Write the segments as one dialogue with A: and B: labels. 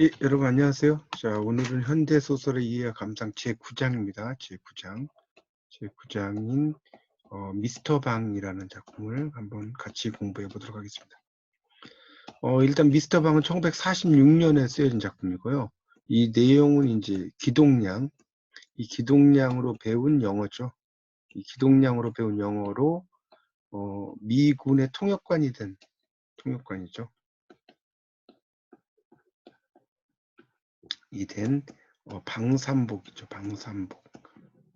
A: 예, 여러분 안녕하세요. 자, 오늘은 현대소설의 이해와 감상 제9장입니다. 제9장인 미스터 방이라는 작품을 한번 같이 공부해 보도록 하겠습니다. 일단 미스터 방은 1946년에 쓰여진 작품이고요. 이 내용은 이제 기동량, 이 기동량으로 배운 영어죠. 이 기동량으로 배운 영어로 미군의 통역관이죠. 방산복이죠. 방산복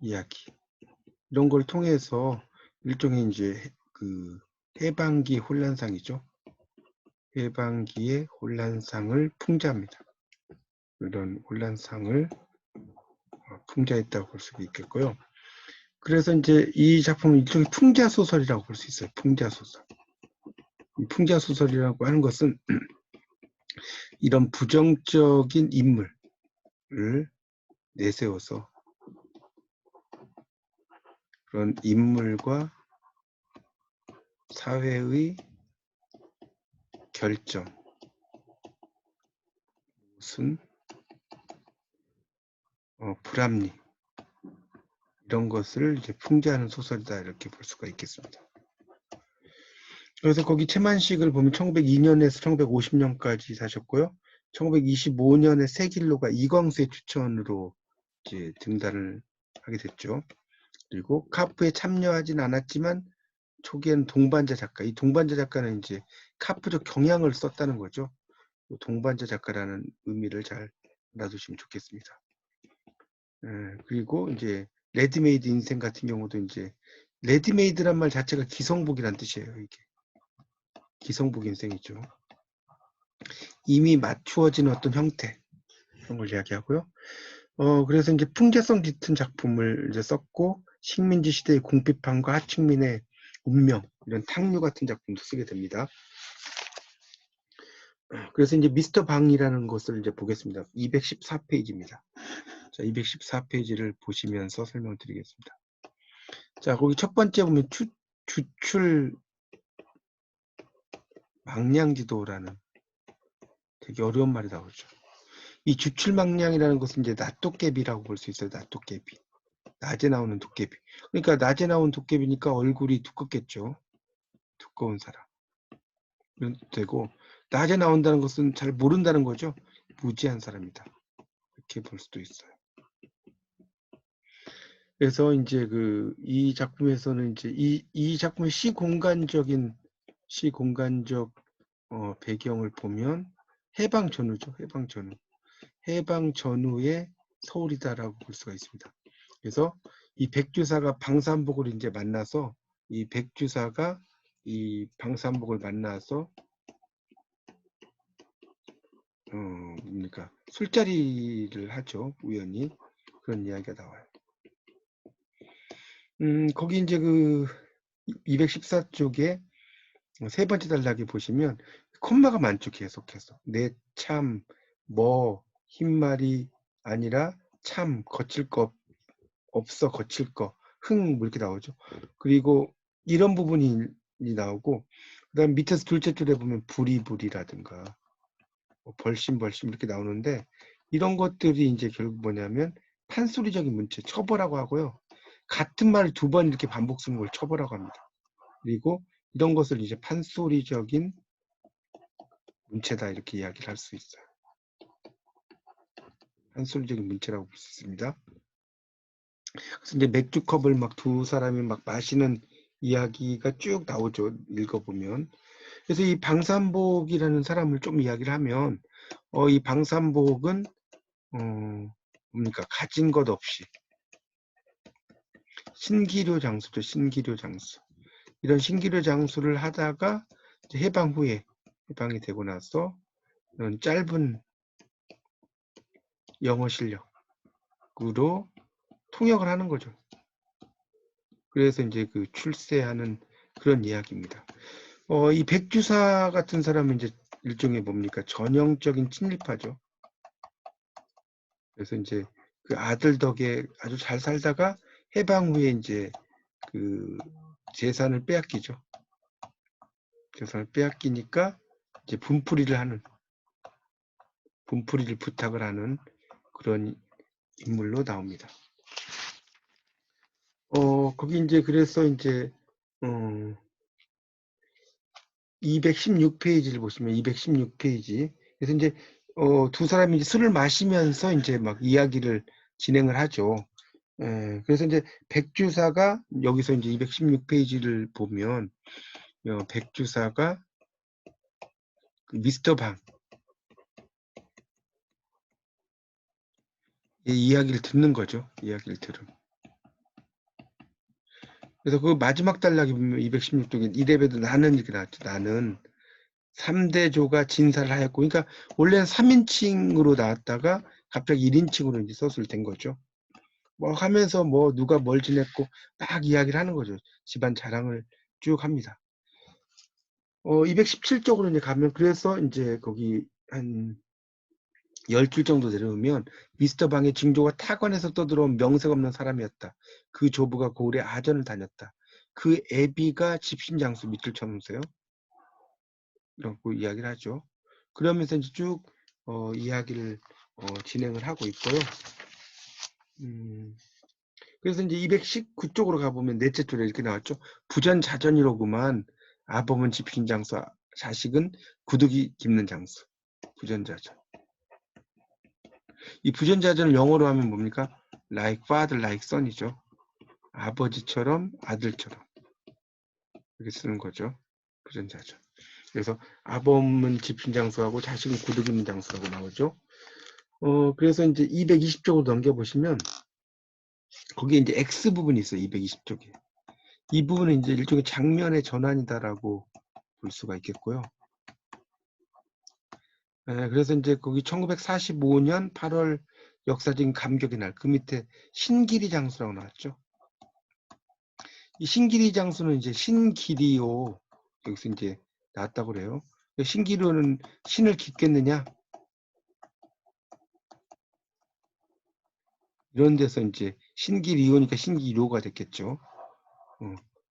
A: 이야기. 이런 걸 통해서 일종의 이제 그 해방기 혼란상이죠. 해방기의 혼란상을 풍자합니다. 이런 혼란상을 풍자했다고 볼 수 있겠고요. 그래서 이제 이 작품은 일종의 풍자소설이라고 볼 수 있어요. 풍자소설. 이 풍자소설이라고 하는 것은 이런 부정적인 인물을 내세워서 그런 인물과 사회의 결정, 무슨 불합리 이런 것을 이제 풍자하는 소설이다 이렇게 볼 수가 있겠습니다. 그래서 거기 채만식을 보면 1902년에서 1950년까지 사셨고요. 1925년에 세길로가 이광수의 추천으로 이제 등단을 하게 됐죠. 그리고 카프에 참여하진 않았지만 초기에는 동반자 작가, 이 동반자 작가는 이제 카프적 경향을 썼다는 거죠. 동반자 작가라는 의미를 잘 알아두시면 좋겠습니다. 그리고 이제 레디메이드 인생 같은 경우도 이제 레디메이드란 말 자체가 기성복이란 뜻이에요. 이게 기성복 인생이죠. 이미 맞추어진 어떤 형태 그런 걸 이야기하고요. 그래서 이제 풍자성 짙은 작품을 이제 썼고 식민지 시대의 궁핍함과 하층민의 운명 이런 탕류 같은 작품도 쓰게 됩니다. 그래서 이제 미스터 방이라는 것을 이제 보겠습니다. 214페이지입니다. 자, 214페이지를 보시면서 설명을 드리겠습니다. 자, 거기 첫 번째 보면 주출 망량지도라는 되게 어려운 말이 나오죠. 이 주출망량이라는 것은 이제 낫도깨비라고 볼 수 있어요. 낫도깨비. 낮에 나오는 도깨비. 그러니까 낮에 나온 도깨비니까 얼굴이 두껍겠죠. 두꺼운 사람. 되고 낮에 나온다는 것은 잘 모른다는 거죠. 무지한 사람이다. 이렇게 볼 수도 있어요. 그래서 이제 이 작품에서는 이제 이 작품의 시공간적 배경을 보면 해방 전후죠. 해방 전후. 해방 전후의 서울이다라고 볼 수가 있습니다. 그래서 이 백주사가 방산복을 이제 만나서 이 백주사가 이 방산복을 만나서 뭡니까 술자리를 하죠. 우연히 그런 이야기가 나와요. 거기 이제 214쪽에 세 번째 단락에 보시면 콤마가 많죠. 계속해서 내 참, 뭐, 흰말이 아니라 참, 거칠 거 없어, 거칠 거, 뭐 이렇게 나오죠. 그리고 이런 부분이 나오고 그다음 밑에서 둘째 줄에 보면 부리부리라든가 벌심 이렇게 나오는데 이런 것들이 이제 결국 뭐냐면 판소리적인 문체, 처벌하고 하고요. 같은 말을 두 번 이렇게 반복 쓰는 걸 처벌하고 합니다. 그리고 이런 것을 이제 판소리적인 문체다 이렇게 이야기를 할 수 있어요. 판소리적인 문체라고 볼 수 있습니다. 그래서 이제 맥주컵을 막 두 사람이 막 마시는 이야기가 쭉 나오죠. 읽어보면. 그래서 이 방산복이라는 사람을 좀 이야기를 하면 이 방산복은 뭡니까 가진 것 없이 신기료 장수죠. 신기료 장수. 이런 신기료 장수를 하다가 해방 후에 해방이 되고 나서 이런 짧은 영어 실력으로 통역을 하는 거죠. 그래서 이제 출세하는 그런 이야기입니다. 이 백주사 같은 사람은 이제 일종의 뭡니까 전형적인 친일파죠. 그래서 이제 그 아들 덕에 아주 잘 살다가 해방 후에 이제 재산을 빼앗기죠. 재산을 빼앗기니까 이제 분풀이를 하는 분풀이를 부탁을 하는 그런 인물로 나옵니다. 거기 이제 그래서 이제 216페이지를 보시면 216페이지. 그래서 이제 두 사람이 이제 술을 마시면서 이제 막 이야기를 진행을 하죠. 그래서 이제 백주사가 여기서 이제 216페이지를 보면 백주사가 그 미스터 방 이야기를 듣는 거죠. 이야기를 들음. 그래서 그 마지막 단락이 보면 216쪽에 이래봬도 나는 이렇게 나왔죠. 나는 3대조가 진사를 하였고, 그러니까 원래는 3인칭으로 나왔다가 갑자기 1인칭으로 이제 서술 된 거죠. 뭐 하면서 뭐 누가 뭘 지냈고 막 이야기를 하는 거죠. 집안 자랑을 쭉 합니다. 217쪽으로 이제 가면 그래서 이제 거기 한 10줄 정도 내려오면 미스터 방의 징조가 타관에서 떠들어온 명색 없는 사람이었다. 그 조부가 고을에 아전을 다녔다. 그 애비가 집신장수 밑줄 쳐놓으세요. 라고 이야기를 하죠. 그러면서 이제 쭉 이야기를 진행을 하고 있고요. 그래서 이제 219쪽으로 가보면 넷째 줄에 이렇게 나왔죠. 부전자전이로구만. 아범은 집신장수, 자식은 구두기 깁는 장수. 부전자전. 이 부전자전을 영어로 하면 뭡니까? Like father, like son이죠. 아버지처럼 아들처럼 이렇게 쓰는 거죠. 부전자전. 그래서 아범은 집신장수하고 자식은 구두기 깁는 장수라고 나오죠. 그래서 이제 220쪽으로 넘겨보시면 거기에 이제 X 부분이 있어요. 220쪽에. 이 부분은 이제 일종의 장면의 전환이다라고 볼 수가 있겠고요. 그래서 이제 거기 1945년 8월 역사적인 감격의 날, 그 밑에 신기리 장수라고 나왔죠. 이 신기리 장수는 이제 신기리오, 여기서 이제 나왔다고 그래요. 신기리오는 신을 깃겠느냐? 이런 데서 이제 신기리오니까 신기리오가 됐겠죠.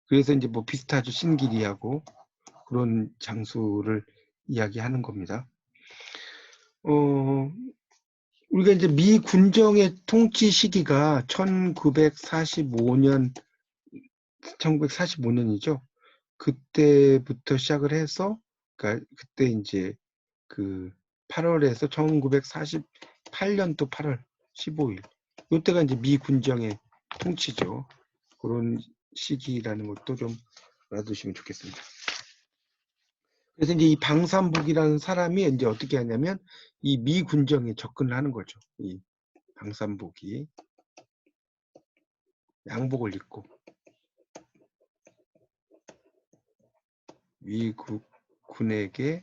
A: 그래서 이제 뭐 비슷하죠. 신기리하고 그런 장수를 이야기하는 겁니다. 우리가 이제 미 군정의 통치 시기가 1945년이죠. 그때부터 시작을 해서, 그러니까 그때 이제 그 8월에서 1948년도 8월 15일. 이때가 이제 미 군정의 통치죠. 그런 시기라는 것도 좀 알아두시면 좋겠습니다. 그래서 이제 이 방산복이라는 사람이 이제 어떻게 하냐면 이 미 군정에 접근을 하는 거죠. 이 방산복이 양복을 입고 미군에게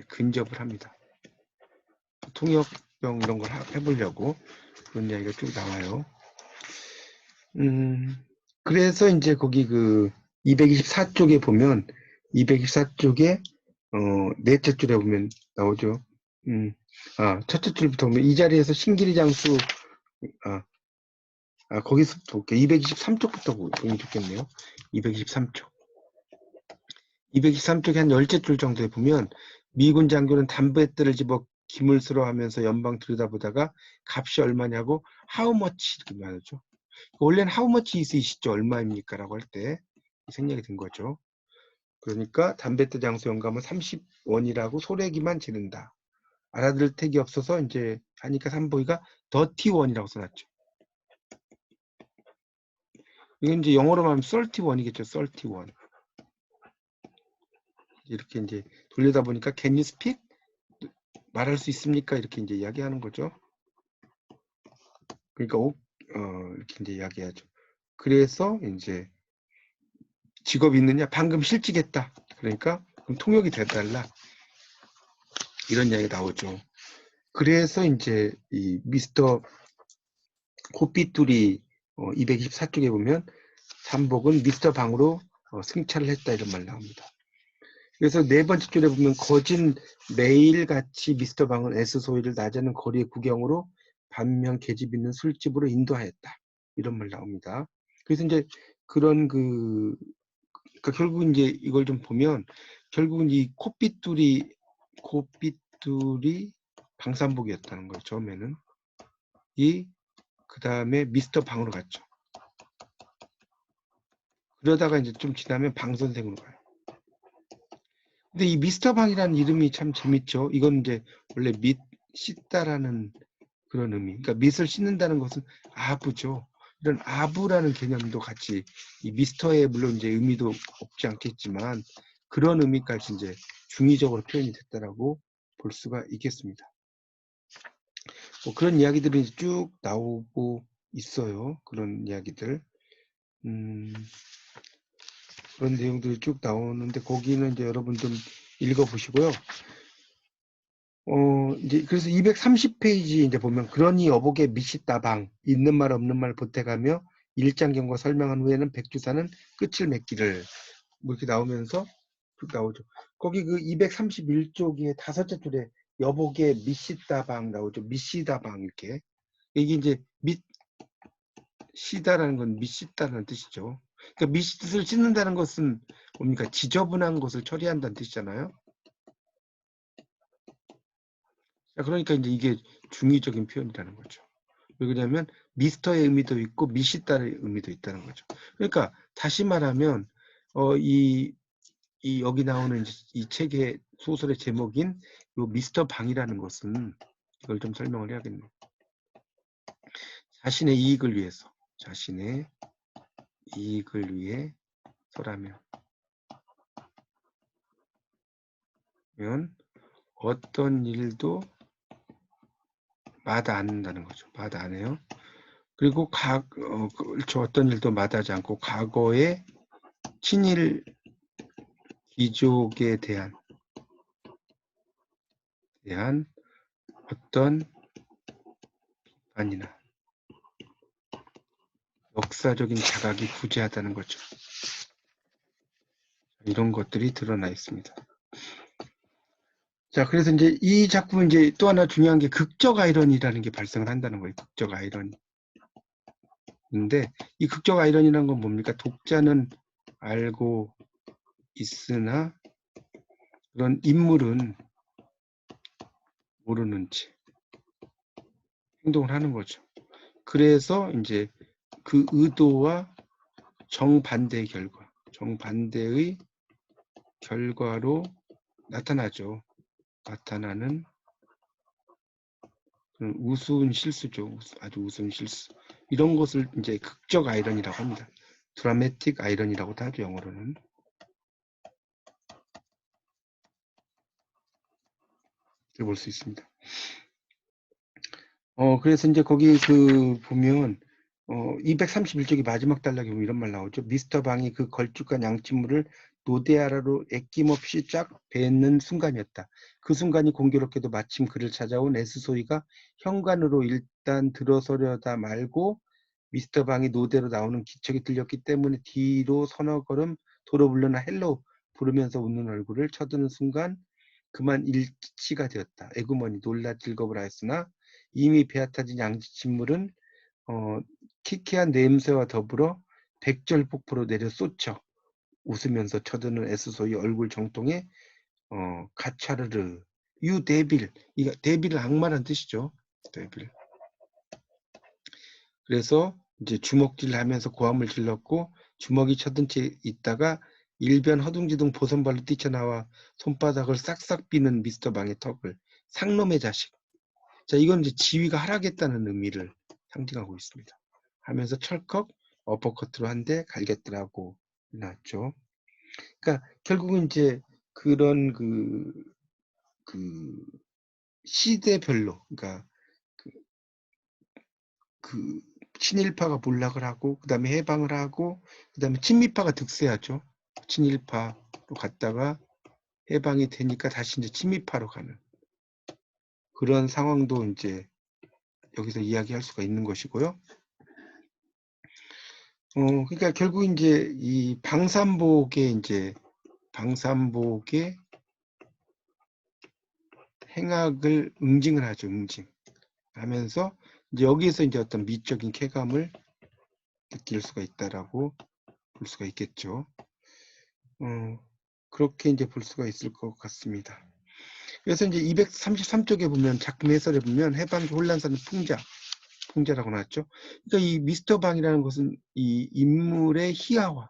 A: 근접을 합니다. 통역병 이런 걸 해보려고 그런 이야기가 쭉 나와요. 그래서 이제 거기 그 224쪽에 보면 224쪽에 넷째 줄에 보면 나오죠. 첫째 줄부터 보면 이 자리에서 신기리 장수 거기서부터 볼게요. 223쪽부터 보면 좋겠네요. 223쪽. 223쪽에 한 10째 줄 정도에 보면 미군 장교는 담뱃대를 집어 기물스러 하면서 연방 들여다보다가 값이 얼마냐고 how much 이렇게 말하죠. 원래는 how much is it이죠. 얼마입니까? 라고 할 때 생략이 된 거죠. 그러니까 담뱃대 장수 연감은 30원이라고 소래기만 지른다. 알아들을 택이 없어서 이제 하니까 삼보이가 더티원이라고 써놨죠. 이건 이제 영어로 말하면 31이겠죠. 31. 이렇게 이제 돌리다 보니까 can you speak? 말할 수 있습니까? 이렇게 이제 이야기하는 거죠. 그러니까 이렇게 이제 이야기하죠. 그래서 이제 직업이 있느냐? 방금 실직했다. 그러니까 그럼 통역이 돼달라. 이런 이야기가 나오죠. 그래서 이제 이 미스터 코피뚜리 224쪽에 보면 삼복은 미스터 방으로 승차를 했다 이런 말 나옵니다. 그래서 네 번째 줄에 보면 거진 매일같이 미스터 방은 에스소이를 낮에는 거리의 구경으로 반면 계집 있는 술집으로 인도하였다. 이런 말 나옵니다. 그래서 이제 그런 그러니까 결국 이제 이걸 좀 보면 결국은 이 코삐뚜리 방산복이었다는 거예요. 처음에는. 그 다음에 미스터 방으로 갔죠. 그러다가 이제 좀 지나면 방 선생으로 가요. 근데 이 미스터 방이라는 이름이 참 재밌죠. 이건 이제 원래 밑 씻다라는 그런 의미. 그러니까 밑을 씻는다는 것은 아부죠. 이런 아부라는 개념도 같이 이 미스터에 물론 이제 의미도 없지 않겠지만 그런 의미까지 이제 중의적으로 표현이 됐다라고 볼 수가 있겠습니다. 뭐 그런 이야기들이 쭉 나오고 있어요. 그런 이야기들. 그런 내용들이 쭉 나오는데 거기는 이제 여러분들 읽어보시고요. 이제 그래서 230페이지 이제 보면 그러니 어복의 미시다방 있는 말 없는 말 보태가며 일장경과 설명한 후에는 백주사는 끝을 맺기를 뭐 이렇게 나오면서 쭉 나오죠. 거기 그 231쪽에 다섯째 줄에 여복의 미시다방 나오죠. 미시다방 이렇게 이게 이제 미시다라는 건 미시다라는 뜻이죠. 그러니까 미시를 씻는다는 것은 뭡니까? 지저분한 것을 처리한다는 뜻이잖아요. 자, 그러니까 이제 이게 중의적인 표현이라는 거죠. 왜 그러냐면 미스터의 의미도 있고 미시다의 의미도 있다는 거죠. 그러니까 다시 말하면 이 여기 나오는 이 책의 소설의 제목인 요 미스터 방이라는 것은 이걸 좀 설명을 해야겠네요. 자신의 이익을 위해서라면 어떤 일도 마다 안 한다는 거죠. 마다 안 해요. 그리고 어떤 일도 마다하지 않고 과거의 친일 귀족에 대한 어떤 비판이나 역사적인 자각이 부재하다는 거죠. 이런 것들이 드러나 있습니다. 자, 그래서 이제 이 작품은 이제 또 하나 중요한 게 극적 아이러니라는 게 발생을 한다는 거예요. 극적 아이러니. 근데 이 극적 아이러니라는 건 뭡니까? 독자는 알고 있으나 그런 인물은 모르는 채 행동을 하는 거죠. 그래서 이제 그 의도와 정반대의 결과로 나타나죠. 나타나는 우스운 실수죠. 아주 우스운 실수. 이런 것을 이제 극적 아이러니라고 합니다. 드라마틱 아이러니라고도 하죠, 영어로는. 이렇게 볼 수 있습니다. 그래서 이제 거기 보면 231쪽이 마지막 단락에 보면 이런 말 나오죠. 미스터 방이 그 걸쭉한 양치물을 노대 아래로 애낌없이 쫙 뱉는 순간이었다. 그 순간이 공교롭게도 마침 그를 찾아온 에스소이가 현관으로 일단 들어서려다 말고 미스터 방이 노대로 나오는 기척이 들렸기 때문에 뒤로 서너 걸음 도로 물러나 헬로 부르면서 웃는 얼굴을 쳐드는 순간 그만 일치가 되었다. 에구머니 놀라 즐겁을 하였으나 이미 배아타진 양지침물은 키키한 냄새와 더불어 백절폭포로 내려 쏟쳐 웃으면서 쳐드는 에스소의 얼굴 정통에 가차르르 유 데빌, 이거 데빌은 악마란 뜻이죠. 데빌. 그래서 이제 주먹질을 하면서 고함을 질렀고 주먹이 쳐든 채 있다가 일변 허둥지둥 보선발로 뛰쳐나와 손바닥을 싹싹 비는 미스터 방의 턱을 상놈의 자식. 자, 이건 이제 지위가 하락했다는 의미를 상징하고 있습니다. 하면서 철컥 어퍼커트로 한 대 갈겼더라고 나왔죠. 그러니까 결국은 이제 그런 그 시대별로, 그러니까 그 친일파가 몰락을 하고 그 다음에 해방을 하고 그 다음에 친미파가 득세하죠. 친일파로 갔다가 해방이 되니까 다시 이제 친미파로 가는 그런 상황도 이제 여기서 이야기할 수가 있는 것이고요. 그러니까 결국 이제 이 방산복의 행악을 응징을 하죠. 하면서 이제 여기에서 이제 어떤 미적인 쾌감을 느낄 수가 있다라고 볼 수가 있겠죠. 그렇게 이제 볼 수가 있을 것 같습니다. 그래서 이제 233쪽에 보면 작품 해설에 보면 해방기 혼란사는 풍자라고 나왔죠. 그러니까 이 미스터 방이라는 것은 이 인물의 희화화.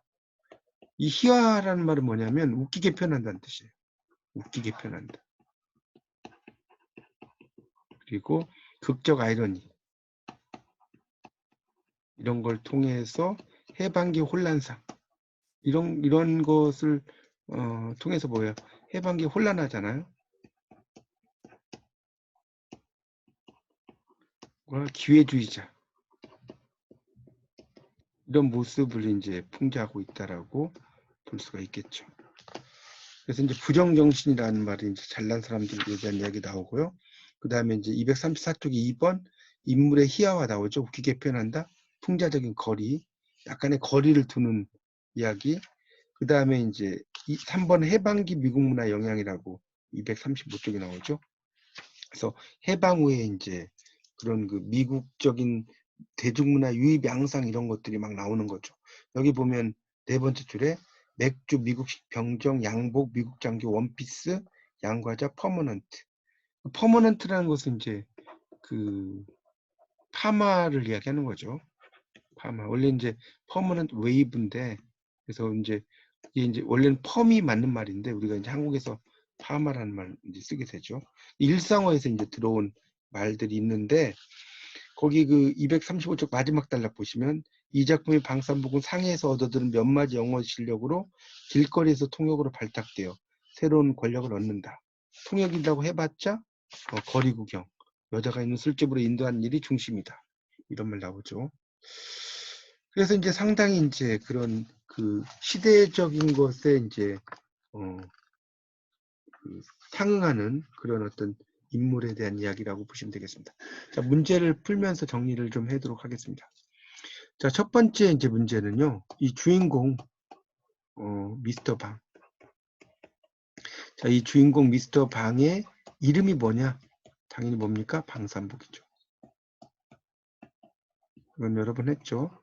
A: 이 희화라는 말은 뭐냐면 웃기게 표현한다는 뜻이에요. 웃기게 표현한다. 그리고 극적 아이러니. 이런 걸 통해서 해방기 혼란상. 이런 것을 통해서 뭐예요? 해방기 혼란하잖아요. 기회주의자. 이런 모습을 이제 풍자하고 있다라고 볼 수가 있겠죠. 그래서 이제 부정정신이라는 말이 이제 잘난 사람들에 대한 이야기 나오고요. 그 다음에 이제 234쪽이 2번 인물의 희화화 나오죠. 웃기게 표현한다. 풍자적인 거리, 약간의 거리를 두는 이야기. 그 다음에 이제 3번 해방기 미국 문화 영향이라고 235쪽에 나오죠. 그래서 해방 후에 이제 그런 그 미국적인 대중문화 유입 양상 이런 것들이 막 나오는 거죠. 여기 보면 네 번째 줄에 맥주, 미국식 병정, 양복, 미국 장교, 원피스, 양과자, 퍼머넌트. 퍼머넌트라는 것은 이제 그 파마를 이야기하는 거죠. 파마. 원래 이제 퍼머넌트 웨이브인데 그래서 이제 이게 이제 원래는 펌이 맞는 말인데 우리가 이제 한국에서 파마라는 말 이제 쓰게 되죠. 일상어에서 이제 들어온 말들이 있는데 거기 그 235쪽 마지막 단락 보시면 이 작품의 방산복은 상해에서 얻어들은 몇 마디 영어 실력으로 길거리에서 통역으로 발탁되어 새로운 권력을 얻는다. 통역이라고 해봤자 거리 구경, 여자가 있는 술집으로 인도하는 일이 중심이다. 이런 말 나오죠. 그래서 이제 상당히 이제 그런 그 시대적인 것에 이제 그 상응하는 그런 어떤 인물에 대한 이야기라고 보시면 되겠습니다. 자, 문제를 풀면서 정리를 좀 하도록 하겠습니다. 자, 첫 번째 이제 문제는요. 이 주인공 미스터 방. 자, 이 주인공 미스터 방의 이름이 뭐냐? 당연히 뭡니까? 방산복이죠. 이건 여러 번 했죠.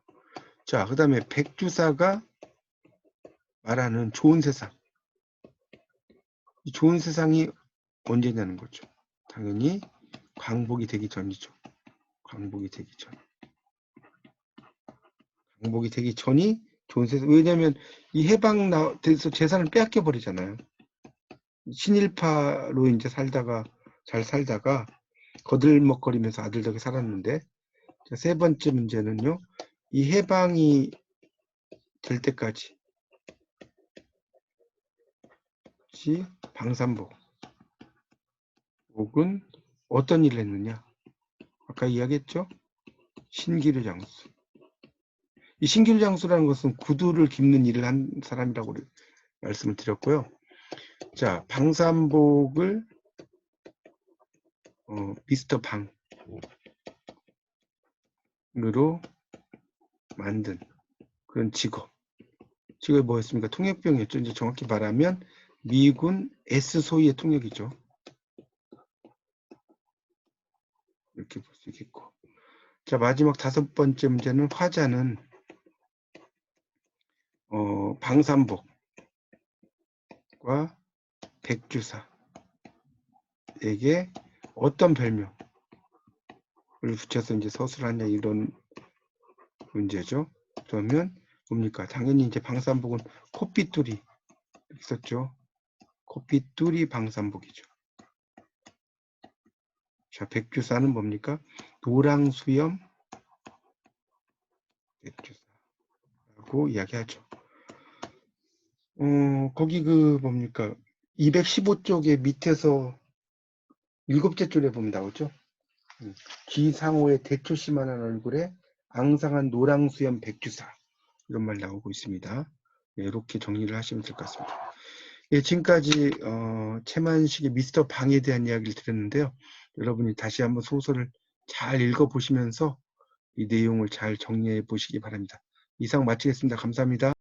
A: 자, 그 다음에 백주사가 말하는 좋은 세상. 이 좋은 세상이 언제냐는 거죠. 당연히 광복이 되기 전이죠. 광복이 되기 전. 광복이 되기 전이 좋은 세상. 왜냐하면 이 해방 돼서 재산을 빼앗겨 버리잖아요. 친일파로 이제 잘 살다가 거들먹거리면서 아들 덕에 살았는데 자, 세 번째 문제는요. 이 해방이 될 때까지 방산복 혹은 어떤 일을 했느냐. 아까 이야기했죠. 신기루 장수. 이 신기루 장수라는 것은 구두를 깁는 일을 한 사람이라고 말씀을 드렸고요. 자, 방산복을 미스터 방으로 만든 그런 직업이 뭐였습니까? 통역병이었죠. 이제 정확히 말하면 미군 S소위의 통역이죠. 이렇게 볼 수 있겠고. 자, 마지막 다섯 번째 문제는 화자는 방산복과 백주사에게 어떤 별명을 붙여서 이제 서술하냐 이런 문제죠. 그러면 뭡니까? 당연히 이제 방산복은 코피뚜리 있었죠. 코피뚜리 방산복이죠. 자, 백주사는 뭡니까? 노랑수염 백주사라고 이야기하죠. 거기 그 뭡니까? 215쪽에 밑에서 일곱째 줄에 보면 나오죠. 기상호의 대초심한한 얼굴에 앙상한 노랑수염 백주사 이런 말 나오고 있습니다. 네, 이렇게 정리를 하시면 될 것 같습니다. 예, 지금까지 최만식의 미스터 방에 대한 이야기를 드렸는데요. 여러분이 다시 한번 소설을 잘 읽어보시면서 이 내용을 잘 정리해 보시기 바랍니다. 이상 마치겠습니다. 감사합니다.